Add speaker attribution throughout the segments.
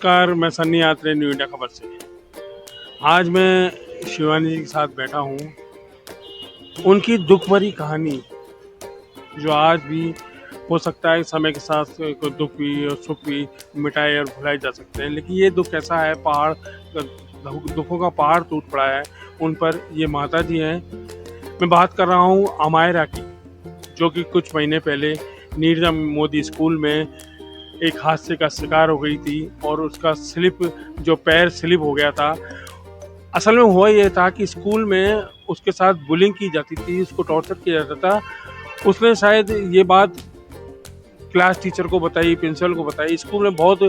Speaker 1: नमस्कार, मैं Sunny Atre new India खबर से। आज मैं शिवानी जी के साथ बैठा हूँ। उनकी दुख भरी कहानी जो आज भी हो सकता है समय के साथ कोई दुख भी और सुख भी मिटाए और भुलाए जा सकते हैं, लेकिन ये दुख ऐसा है, पहाड़ दुखों का पहाड़ टूट पड़ा है उन पर। ये माता जी हैं। मैं बात कर रहा हूँ अमायरा की, जो कि कुछ महीने पहले नीरजा मोदी स्कूल में एक हादसे का शिकार हो गई थी और उसका जो पैर स्लिप हो गया था। असल में हुआ ये था कि स्कूल में उसके साथ बुलिंग की जाती थी, उसको टॉर्चर किया जाता था। उसने शायद ये बात क्लास टीचर को बताई, प्रिंसिपल को बताई। स्कूल में बहुत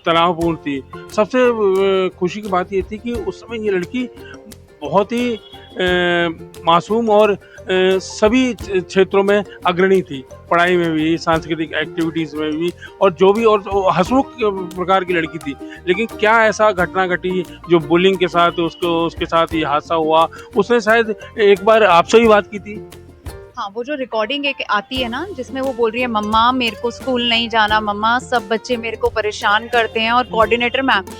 Speaker 1: तनावपूर्ण थी। सबसे खुशी की बात ये थी कि उस समय ये लड़की बहुत ही मासूम और सभी क्षेत्रों में अग्रणी थी, पढ़ाई में भी, सांस्कृतिक एक्टिविटीज़ में भी, और जो भी, और हंसमुख प्रकार की लड़की थी। लेकिन क्या ऐसा घटना घटी जो बुलिंग के साथ उसके साथ ये हादसा हुआ। उसने शायद एक बार आपसे भी बात की थी।
Speaker 2: हाँ, वो जो रिकॉर्डिंग एक आती है ना, जिसमें वो बोल रही है, मम्मा मेरे को स्कूल नहीं जाना, मम्मा सब बच्चे मेरे को परेशान करते हैं, और कोऑर्डिनेटर मैम।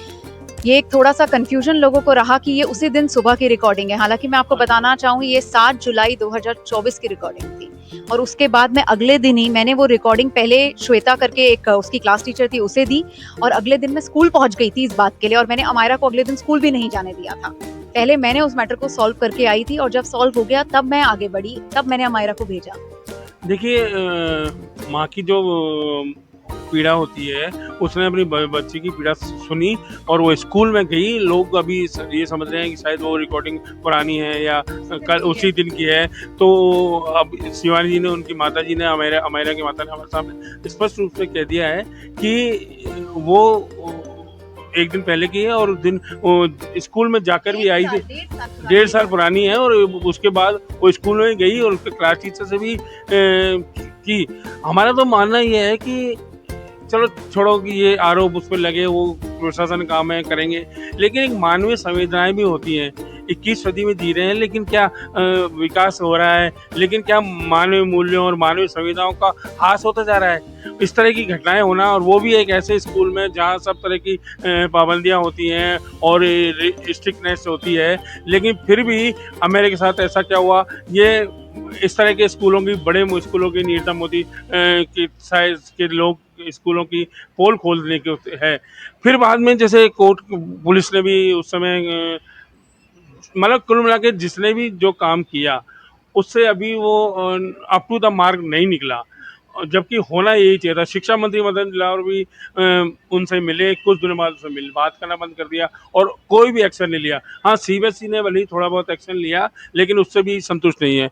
Speaker 2: ये एक थोड़ा सा कंफ्यूजन लोगों को रहा कि ये उसी दिन सुबह की रिकॉर्डिंग है। हालांकि मैं आपको बताना चाहूंगी, ये 7 जुलाई 2024 की रिकॉर्डिंग थी। और उसके बाद में अगले दिन ही मैंने वो रिकॉर्डिंग, पहले श्वेता करके एक उसकी क्लास टीचर थी, उसे दी। और अगले दिन मैं स्कूल पहुंच गई थी इस बात के लिए, और मैंने अमायरा को अगले दिन स्कूल भी नहीं जाने दिया था। पहले मैंने उस मैटर को सॉल्व करके आई थी, और जब सॉल्व हो गया तब मैं आगे बढ़ी, तब मैंने अमायरा को भेजा।
Speaker 1: देखिए, माँ की जो पीड़ा होती है, उसने अपनी बच्ची की पीड़ा सुनी और वो स्कूल में गई। लोग अभी ये समझ रहे हैं कि शायद वो रिकॉर्डिंग पुरानी है या कल उसी दिन की है। तो अब शिवानी जी ने, उनकी माता जी ने, अमेरा की माता ने हमारे सामने स्पष्ट रूप से कह दिया है कि वो एक दिन पहले की है और उस दिन स्कूल में जाकर भी आई थी। 1.5 साल पुरानी है, और उसके बाद वो स्कूल में गई और उसके क्लास टीचर से भी की। हमारा तो मानना ये है कि चलो छोड़ो कि ये आरोप उस पर लगे, वो प्रशासन काम है, करेंगे, लेकिन एक मानवीय संवेदनाएं भी होती हैं। 21 सदी में जी रहे हैं, लेकिन क्या विकास हो रहा है, लेकिन क्या मानवीय मूल्यों और मानवीय संवेदनाओं का ह्रास होता जा रहा है। इस तरह की घटनाएं होना, और वो भी एक ऐसे स्कूल में जहाँ सब तरह की पाबंदियां होती हैं और स्ट्रिक्टनेस होती है, लेकिन फिर भी अमेरिका के साथ ऐसा क्या हुआ। ये इस तरह के स्कूलों की, बड़े स्कूलों की, नीरजा मोदी की साइज के लोग स्कूलों की पोल खोलने के है। फिर बाद में जैसे कोर्ट पुलिस ने भी उस समय मतलब कुल मिला के जिसने भी जो काम किया, उससे अभी वो अप टू द मार्क नहीं निकला। जबकि होना यही चाहिए था। शिक्षा मंत्री मदन लाल भी उनसे मिले, कुछ दिनों बाद उनसे मिल बात करना बंद कर दिया और कोई भी एक्शन नहीं लिया। हाँ, सीबीएसई ने भले ही थोड़ा बहुत एक्शन लिया, लेकिन उससे भी संतुष्ट नहीं है।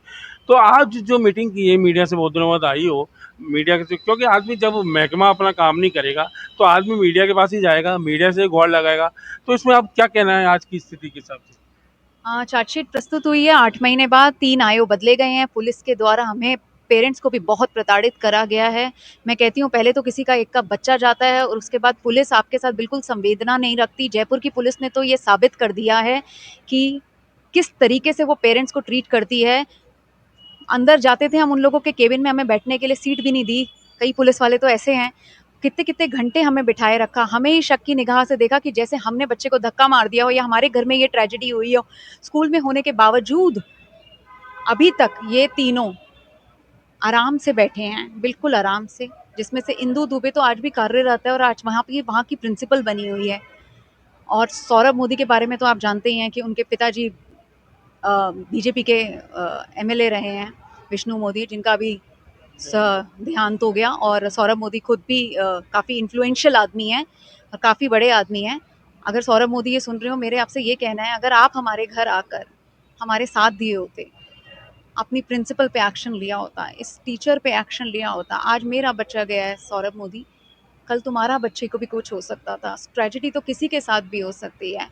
Speaker 1: तो आज जो मीटिंग की है, मीडिया से बहुत दिनों बाद आई हो, मीडिया के, क्योंकि आदमी जब महकमा अपना काम नहीं करेगा तो आदमी मीडिया के पास ही जाएगा, मीडिया से गुहार लगाएगा। तो इसमें आप क्या कहना है आज की स्थिति के हिसाब से?
Speaker 2: चार्जशीट प्रस्तुत हुई है। 8 महीने बाद 3 आयोग बदले गए हैं। पुलिस के द्वारा हमें पेरेंट्स को भी बहुत प्रताड़ित करा गया है। मैं कहती हूँ, पहले तो किसी का एक का बच्चा जाता है और उसके बाद पुलिस आपके साथ बिल्कुल संवेदना नहीं रखती। जयपुर की पुलिस ने तो ये साबित कर दिया है कि किस तरीके से वो पेरेंट्स को ट्रीट करती है। अंदर जाते थे हम उन लोगों के केबिन में, हमें बैठने के लिए सीट भी नहीं दी। कई पुलिस वाले तो ऐसे हैं, कितने कितने घंटे हमें बिठाए रखा। हमें ही शक की निगाह से देखा कि जैसे हमने बच्चे को धक्का मार दिया हो या हमारे घर में ये ट्रेजेडी हुई हो। स्कूल में होने के बावजूद अभी तक ये तीनों आराम से बैठे हैं, बिल्कुल आराम से। जिसमें से इंदु दुबे तो आज भी कार्यरत है और आज वहाँ की प्रिंसिपल बनी हुई है। और सौरभ मोदी के बारे में तो आप जानते ही हैं कि उनके पिताजी बीजेपी के एमएलए रहे हैं, विष्णु मोदी, जिनका भी देहांत हो गया। और सौरभ मोदी खुद भी काफ़ी इन्फ्लुएंशियल आदमी हैं और काफ़ी बड़े आदमी हैं। अगर सौरभ मोदी ये सुन रहे हो, मेरे आपसे ये कहना है, अगर आप हमारे घर आकर हमारे साथ दिए होते, अपनी प्रिंसिपल पे एक्शन लिया होता, इस टीचर पे एक्शन लिया होता। आज मेरा बच्चा गया है सौरभ मोदी, कल तुम्हारा बच्चे को भी कुछ हो सकता था। ट्रेजेडी तो किसी के साथ भी हो सकती है,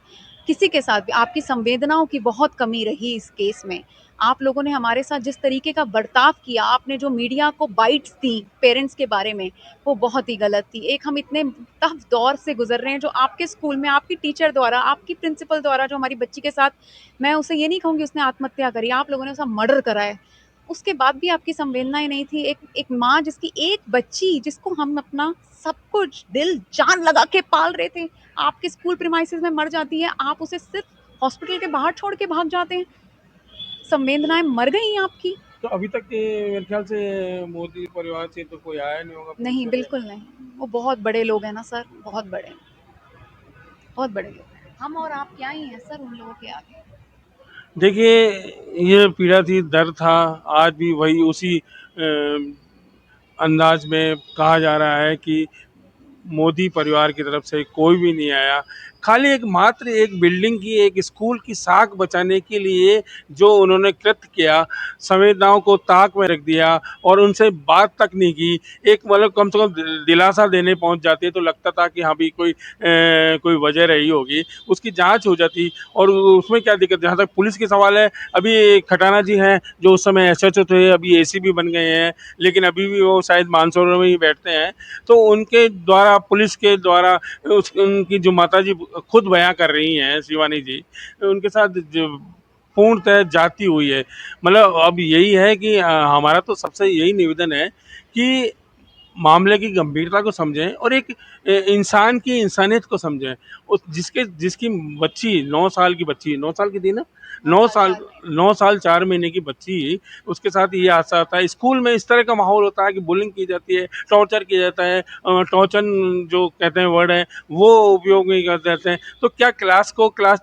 Speaker 2: किसी के साथ भी। आपकी संवेदनाओं की बहुत कमी रही इस केस में। आप लोगों ने हमारे साथ जिस तरीके का बर्ताव किया, आपने जो मीडिया को बाइट्स दी पेरेंट्स के बारे में, वो बहुत ही गलत थी। एक हम इतने टफ दौर से गुजर रहे हैं, जो आपके स्कूल में आपकी टीचर द्वारा, आपकी प्रिंसिपल द्वारा, जो हमारी बच्ची के साथ, मैं उसे ये नहीं कहूँगी उसने आत्महत्या करी, आप लोगों ने उसका मर्डर करा है। उसके बाद भी आपकी संवेदनाएं नहीं थी। एक माँ जिसकी एक बच्ची, जिसको हम अपना सब कुछ दिल जान लगा के पाल रहे थे, आपके स्कूल प्रीमाइसेस में मर जाती है, आप उसे सिर्फ हॉस्पिटल के बाहर छोड़ के भाग जाते हैं। संवेदनाएं मर गई आपकी।
Speaker 1: तो अभी तक मेरे ख्याल से मोदी परिवार से तो कोई आया नहीं होगा पुलिस
Speaker 2: नहीं,
Speaker 1: वाले।
Speaker 2: बिल्कुल नहीं। वो बहुत बड़े लोग हैं ना सर, बहुत बड़े, बहुत बड़े लोग हैं। हम और आप क्या ही हैं सर उन लोगों के आगे।
Speaker 1: देखिए, ये पीड़ा थी, दर्द था, आज भी वही उसी अंदाज में कहा जा रहा है कि मोदी परिवार की तरफ से कोई भी नहीं आया। खाली एक मात्र एक बिल्डिंग की, एक स्कूल की साख बचाने के लिए जो उन्होंने कृत्य किया, संवेदनाओं को ताक में रख दिया और उनसे बात तक नहीं की। एक मतलब कम से कम दिलासा देने पहुंच जाते तो लगता था कि हाँ भी कोई वजह रही होगी, उसकी जांच हो जाती और उसमें क्या दिक्कत। जहाँ तक पुलिस की सवाल है, अभी खटाना जी हैं जो उस समय एसएचओ थे, अभी एसीपी बन गए हैं, लेकिन अभी भी वो शायद मानसरोवर में ही बैठते हैं। तो उनके द्वारा, पुलिस के द्वारा, उनकी जो माताजी खुद बयां कर रही हैं, शिवानी जी, उनके साथ जो पूर्णतः जाती हुई है। मतलब अब यही है कि हमारा तो सबसे यही निवेदन है कि मामले की गंभीरता को समझें और एक इंसान की इंसानियत को समझें। उस जिसकी बच्ची 9 साल की बच्ची, 9 साल की थी ना,
Speaker 2: नौ
Speaker 1: नौ
Speaker 2: साल
Speaker 1: साल
Speaker 2: 4 महीने
Speaker 1: 9 साल 4 महीने की बच्ची, उसके साथ ये हादसा होता है। स्कूल में इस तरह का माहौल होता है कि बुलिंग की जाती है, टॉर्चर किया जाता है, टॉर्चन जो कहते हैं वर्ड है वो उपयोग नहीं करते रहते हैं। तो क्या क्लास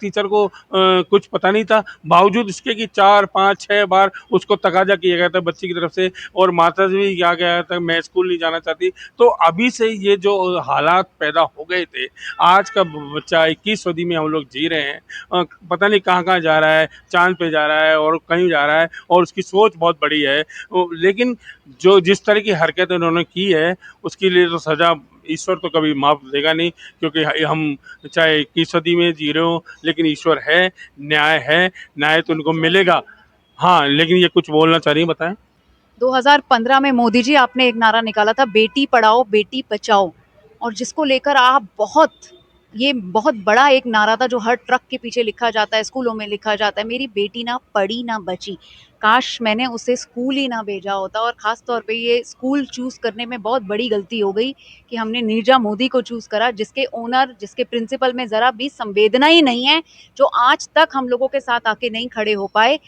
Speaker 1: टीचर को कुछ पता नहीं था, बावजूद इसके कि 4 5 6 बार उसको तकाजा किया गया था बच्ची की तरफ से, और माता से भी कहा गया था मैं स्कूल नहीं जाना चाहती। तो अभी से ये जो हालात पैदा हो गए थे, आज का बच्चा 21 सदी में हम लोग जी रहे हैं, पता नहीं कहाँ कहाँ जा रहा है, चांद पे जा रहा है और कहीं जा रहा है, और उसकी सोच बहुत बड़ी है। लेकिन जो जिस तरह की हरकत उन्होंने की है, उसके लिए तो सजा ईश्वर तो कभी माफ देगा नहीं, क्योंकि हम चाहे 21 सदी में जी रहे हो, लेकिन ईश्वर है, न्याय तो उनको मिलेगा। हाँ, लेकिन ये कुछ बोलना चाह रही है, बताएं।
Speaker 2: 2015 में मोदी जी आपने एक नारा निकाला था, बेटी पढ़ाओ बेटी बचाओ, और जिसको लेकर आप ये बहुत बड़ा एक नारा था जो हर ट्रक के पीछे लिखा जाता है, स्कूलों में लिखा जाता है, मेरी बेटी ना पढ़ी ना बची। काश मैंने उसे स्कूल ही ना भेजा होता। और खास तौर पे ये स्कूल चूज करने में बहुत बड़ी गलती हो गई कि हमने नीरजा मोदी को चूज करा, जिसके ओनर, जिसके प्रिंसिपल में जरा भी संवेदना ही नहीं है, जो आज तक हम लोगों के साथ आके नहीं खड़े हो पाए।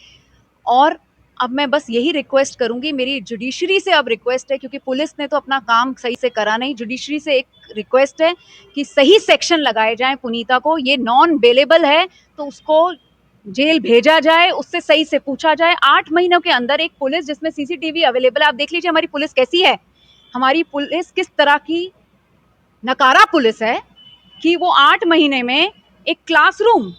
Speaker 2: और अब मैं बस यही रिक्वेस्ट करूंगी, मेरी जुडिशरी से अब रिक्वेस्ट है, क्योंकि पुलिस ने तो अपना काम सही से करा नहीं, जुडिशरी से एक रिक्वेस्ट है कि सही सेक्शन लगाए जाएं पुनीता को। ये नॉन बेलेबल है तो उसको जेल भेजा जाए, उससे सही से पूछा जाए। 8 महीनों के अंदर एक पुलिस जिसमें सीसीटीवी अवेलेबल है, आप देख लीजिए हमारी पुलिस कैसी है, हमारी पुलिस किस तरह की नकारा पुलिस है कि वो 8 महीने में एक क्लासरूम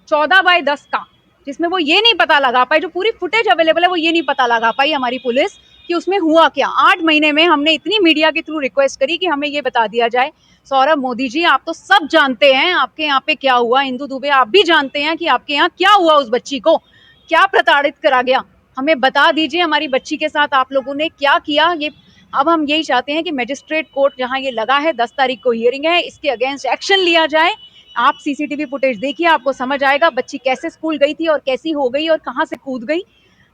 Speaker 2: 14 बाय 10 का, जिसमें वो ये नहीं पता लगा पाई, जो पूरी फुटेज अवेलेबल है वो ये नहीं पता लगा पाई हमारी पुलिस कि उसमें हुआ क्या। 8 महीने में हमने इतनी मीडिया के थ्रू रिक्वेस्ट करी कि हमें ये बता दिया जाए। सौरभ मोदी जी, आप तो सब जानते हैं आपके यहाँ पे क्या हुआ। इंदु दुबे, आप भी जानते हैं कि आपके यहाँ क्या हुआ, उस बच्ची को क्या प्रताड़ित करा गया। हमें बता दीजिए हमारी बच्ची के साथ आप लोगों ने क्या किया। ये अब हम यही चाहते हैं कि मजिस्ट्रेट कोर्ट जहां ये लगा है, 10 तारीख को हियरिंग है, इसके अगेंस्ट एक्शन लिया जाए। आप सीसीटीवी फुटेज देखिए, आपको समझ आएगा बच्ची कैसे स्कूल गई थी और कैसी हो गई और कहां से कूद गई।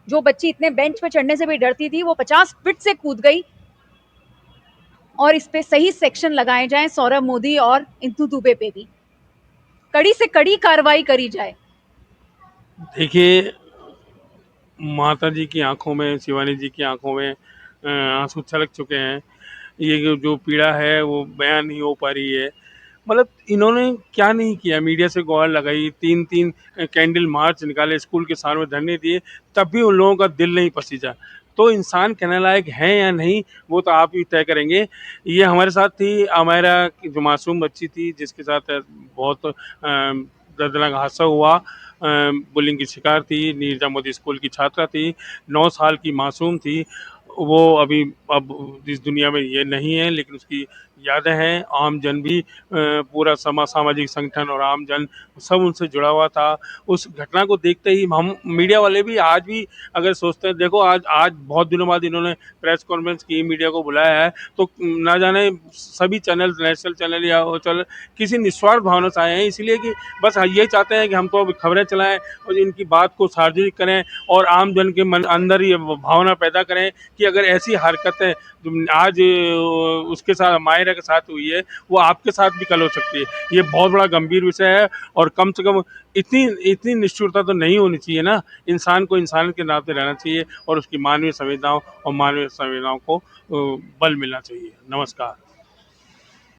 Speaker 2: जो बच्ची इतने बेंच पे चढ़ने से भी डरती थी, वो 50 फीट से कूद गई। और इस पे सही सेक्शन लगाए जाएं, सौरभ मोदी और इंदु दुबे पे भी कड़ी से कड़ी कार्रवाई करी जाए।
Speaker 1: देखिए, माता जी की आंखों में, शिवानी जी की आंखों में आंसू छलक चुके हैं। ये जो पीड़ा है वो बयान नहीं हो पा रही है। मतलब इन्होंने क्या नहीं किया, मीडिया से गुहार लगाई, 3 3 कैंडल मार्च निकाले, स्कूल के सामने धरने दिए, तब भी उन लोगों का दिल नहीं पसीजा। तो इंसान कहने लायक है या नहीं, वो तो आप ही तय करेंगे। ये हमारे साथ थी अमायरा की, जो मासूम बच्ची थी जिसके साथ बहुत दर्दनाक हादसा हुआ, बुलिंग की शिकार थी, नीरजा मोदी स्कूल की छात्रा थी, 9 साल की मासूम थी। वो अभी अब इस दुनिया में ये नहीं है, लेकिन उसकी यादें हैं। आम जन भी पूरा सामाजिक संगठन और आम जन सब उनसे जुड़ा हुआ था। उस घटना को देखते ही हम मीडिया वाले भी आज भी अगर सोचते हैं, देखो आज आज बहुत दिनों बाद इन्होंने प्रेस कॉन्फ्रेंस की, मीडिया को बुलाया है, तो ना जाने सभी चैनल, नेशनल चैनल या वो चैनल किसी निस्वार्थ भावना से आए हैं, इसलिए कि बस यही चाहते हैं कि हम तो खबरें चलाएं और इनकी बात को सार्वजनिक करें और आम जन के मन अंदर ये भावना पैदा करें कि अगर ऐसी हरकतें जो आज उसके साथ, मायरा के साथ हुई है, वो आपके साथ भी कल हो सकती है। ये बहुत बड़ा गंभीर विषय है और कम से कम इतनी इतनी निष्ठुरता तो नहीं होनी चाहिए ना। इंसान को इंसान के नाते रहना चाहिए और उसकी मानवीय संवेदनाओं को बल मिलना चाहिए। नमस्कार।